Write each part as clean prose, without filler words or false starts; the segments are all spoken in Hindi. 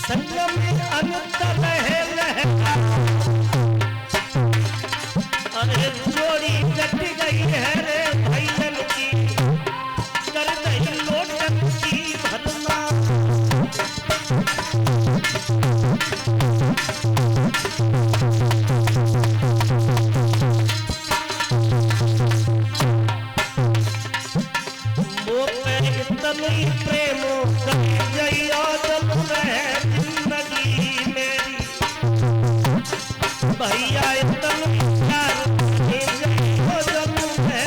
संगम अंतर है अरे जोड़ी कट गई है रे भैलन की कर दही लोटन की भरना प्रेमो जइया जल रहे जिंदगी मेरी भैया इतन प्यार जइया जल रहे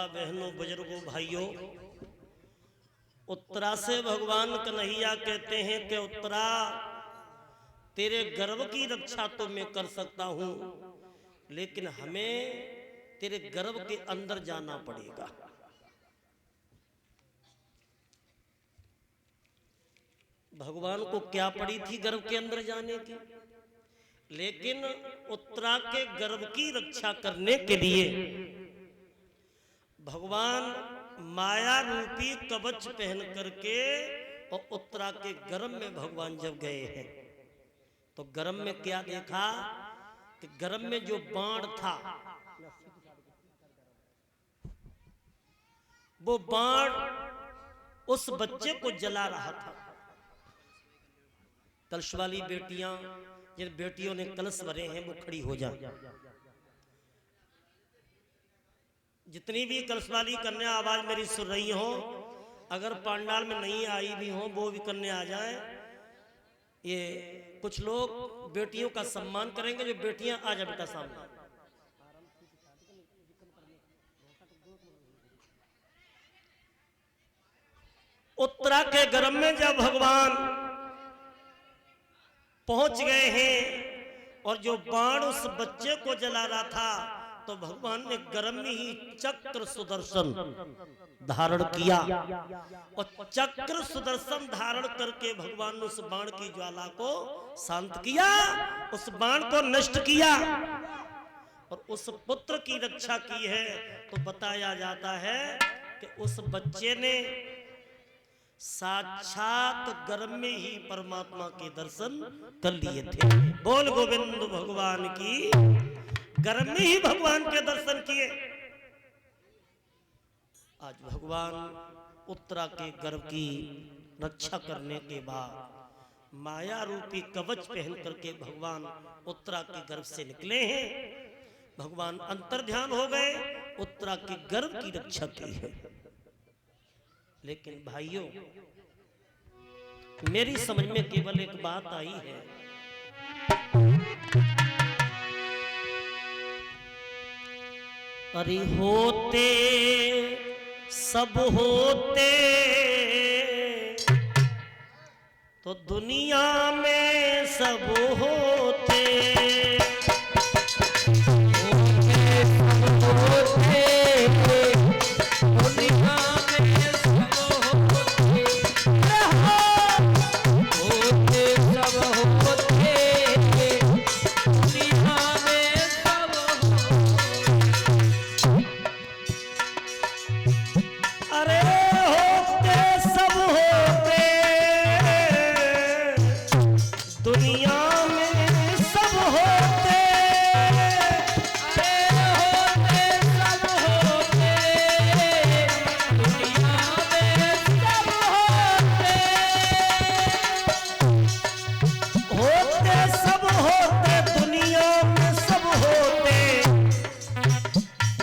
बहनों बुजुर्गों भाइयों, उत्तरा से भगवान कन्हैया कहते हैं कि उत्तरा तेरे गर्व की रक्षा तो मैं कर सकता हूं, लेकिन हमें तेरे गर्व के अंदर जाना पड़ेगा। भगवान को क्या पड़ी थी गर्व के अंदर जाने की, लेकिन उत्तरा के गर्व की रक्षा करने के लिए भगवान माया रूपी कवच पहन करके और उत्तरा के गर्भ में भगवान जब गए हैं तो गर्भ में क्या देखा कि गर्भ में जो बाण था वो बाण उस बच्चे को जला रहा था। कलश वाली बेटियां, जिन बेटियों ने कलश भरे हैं वो खड़ी हो जाए। जितनी भी कलश वाली कन्या आवाज मेरी सुन रही हो, अगर पंडाल में नहीं आई भी हो वो भी कन्या आ जाए। ये कुछ लोग बेटियों का सम्मान करेंगे। जो बेटियां आ जाए बेटा सामने। उत्तरा के गर्भ में जब भगवान पहुंच गए हैं और जो बाण उस बच्चे को जला रहा था तो भगवान ने गर्भ में ही चक्र सुदर्शन धारण किया और चक्र सुदर्शन धारण करके भगवान ने उस बाण की ज्वाला को शांत किया, उस बाण को नष्ट किया और उस पुत्र की रक्षा की है। तो बताया जाता है कि उस बच्चे ने साक्षात गर्भ में ही परमात्मा के दर्शन कर लिए थे। बोल गोविंद भगवान की। गर्भ में ही भगवान के दर्शन किए। आज भगवान उत्तरा के गर्भ की रक्षा करने के बाद माया रूपी कवच पहन करके भगवान उत्तरा के गर्भ से निकले हैं। भगवान अंतर ध्यान हो गए, उत्तरा के गर्भ की रक्षा की है। लेकिन भाइयों, मेरी समझ में केवल एक बात आई है, अरे होते सब होते तो दुनिया में सब होते,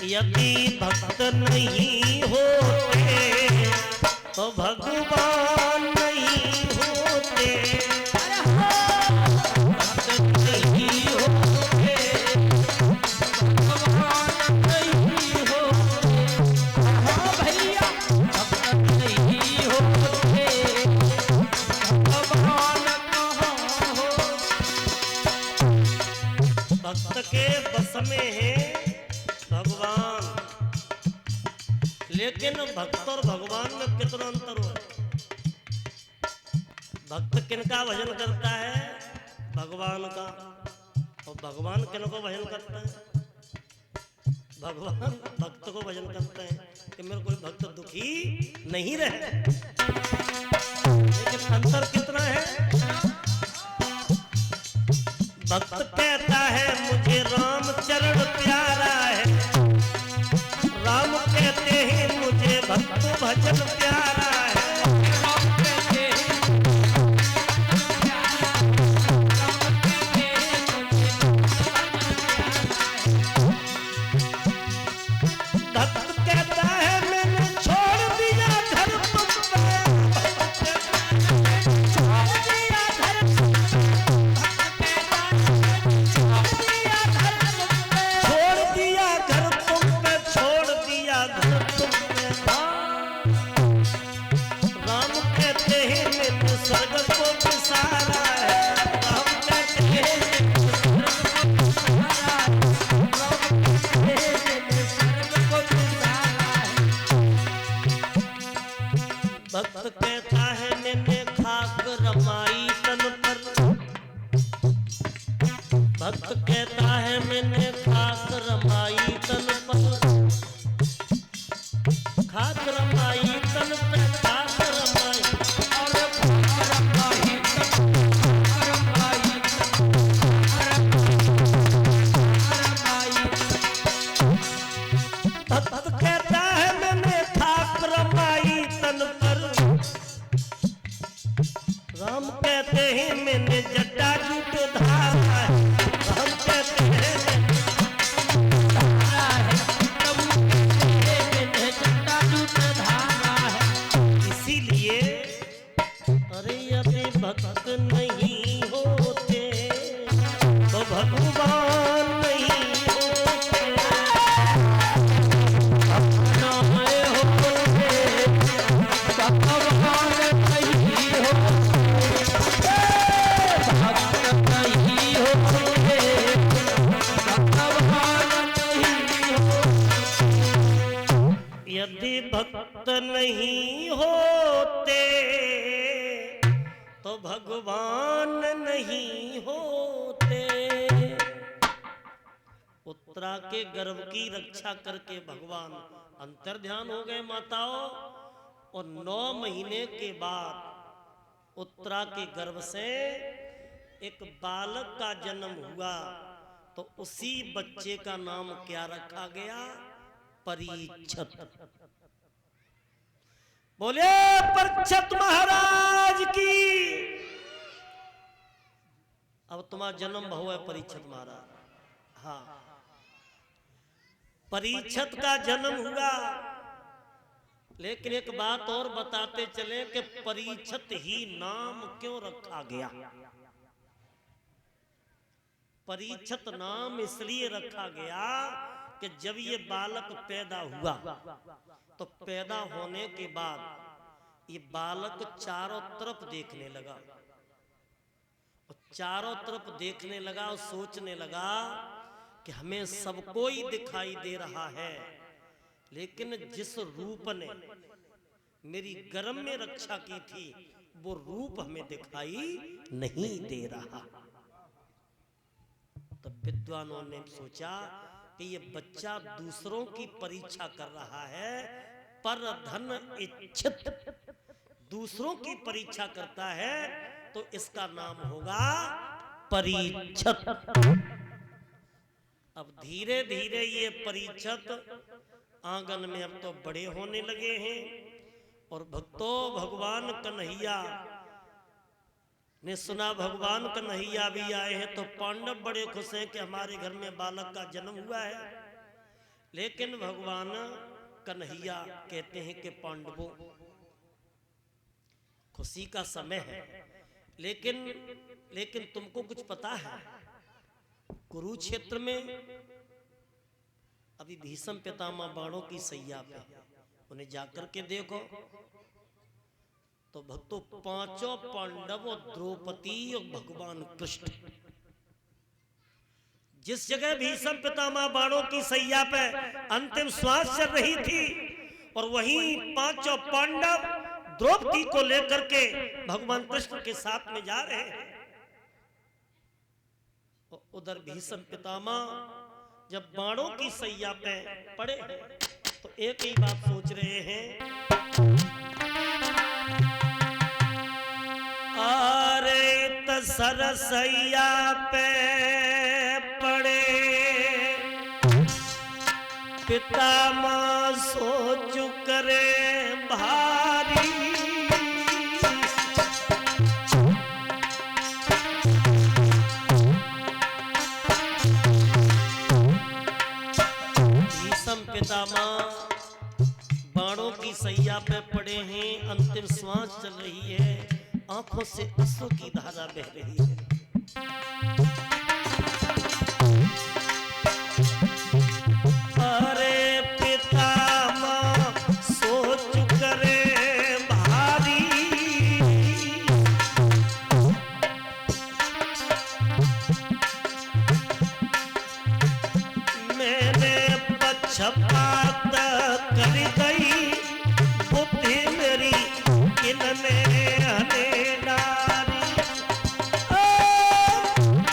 यदि भक्त नहीं होते तो भगवान नहीं होते। समय है भगवान, लेकिन भक्त और भगवान में कितना अंतर हो। भक्त किनका भजन करता है? भगवान का। और भगवान किनको भजन करता है? भगवान भक्त को भजन करते हैं कि मेरे कोई भक्त दुखी नहीं रहे। लेकिन अंतर कितना है? भक्त कहता है मुझे राम चरण प्यारा है, राम कहते हैं मुझे भक्त भजन प्यारा है। भक्त कहता है मैंने खाक रमाई तन पर, भक्त कहता है मैंने खाक रमाई तन पर, खाक रमाई तन पर, खाक रमाई और खाक रमाई भक्त कहता है मैंने खाक रमाई तन पर, राम कहते हैं मैंने जटा जूट धारा है, राम कहते हैं मैंने जटा जूट धारा है। इसीलिए अरे यदि भक्त नहीं होते तो भगवान नहीं होते, भगवान नहीं होते। यदि भक्त नहीं होते तो भगवान नहीं होते। उत्तरा के गर्भ की रक्षा करके भगवान अंतर्ध्यान हो गए माताओं, और 9 महीने के बाद उत्तरा के गर्भ से एक बालक का जन्म हुआ। तो उसी बच्चे का नाम क्या रखा गया? परीक्षित। बोले परीक्षित महाराज की। अब तुम्हारा जन्म हुआ है परीक्षित महाराज। हाँ, परीक्षित का जन्म हुआ। लेकिन एक बात और बताते चले कि परीक्षित ही नाम क्यों रखा गया? परीक्षित नाम इसलिए रखा गया कि जब ये बालक पैदा हुआ तो पैदा होने के बाद ये बालक चारों तरफ देखने लगा, और चारों तरफ देखने लगा और सोचने लगा कि हमें सब कोई दिखाई दे रहा है, लेकिन जिस रूप ने मेरी गर्भ में रक्षा की थी वो रूप हमें दिखाई नहीं दे रहा। तो विद्वानों ने सोचा कि ये बच्चा दूसरों की परीक्षा कर रहा है, पर धन इच्छित, दूसरों की परीक्षा करता है, तो इसका नाम होगा परीक्षित। अब धीरे धीरे ये परीक्षित आंगन में अब तो बड़े होने लगे हैं, और भक्तों भगवान कन्हैया ने सुना भगवान कन्हैया भी आए हैं, तो पांडव बड़े खुश हैं कि हमारे घर में बालक का जन्म हुआ है। लेकिन भगवान कन्हैया कहते हैं कि पांडवों, खुशी का समय है, लेकिन तुमको कुछ पता है? कुरुक्षेत्र में अभी भीष्म पितामह बाणों की सैया पे, उन्हें जाकर के देखो तो भक्तों पांचों पांडव और द्रौपदी और भगवान कृष्ण जिस जगह भीष्म पितामह बाणों की सैया पे अंतिम श्वास चल रही थी और वहीं पांचों पांडव द्रौपदी को लेकर के भगवान कृष्ण के साथ में जा रहे हैं। उधर भीष्म पितामह जब बाणों की सैया पे पड़े हैं तो एक ही बात सोच रहे हैं, अरे सरसैया पे पड़े पितामह सोच करे भारी, पितामह बाणों की सैया पे पड़े हैं, अंतिम श्वास चल रही है, आंखों से अश्रु की धारा बह रही है।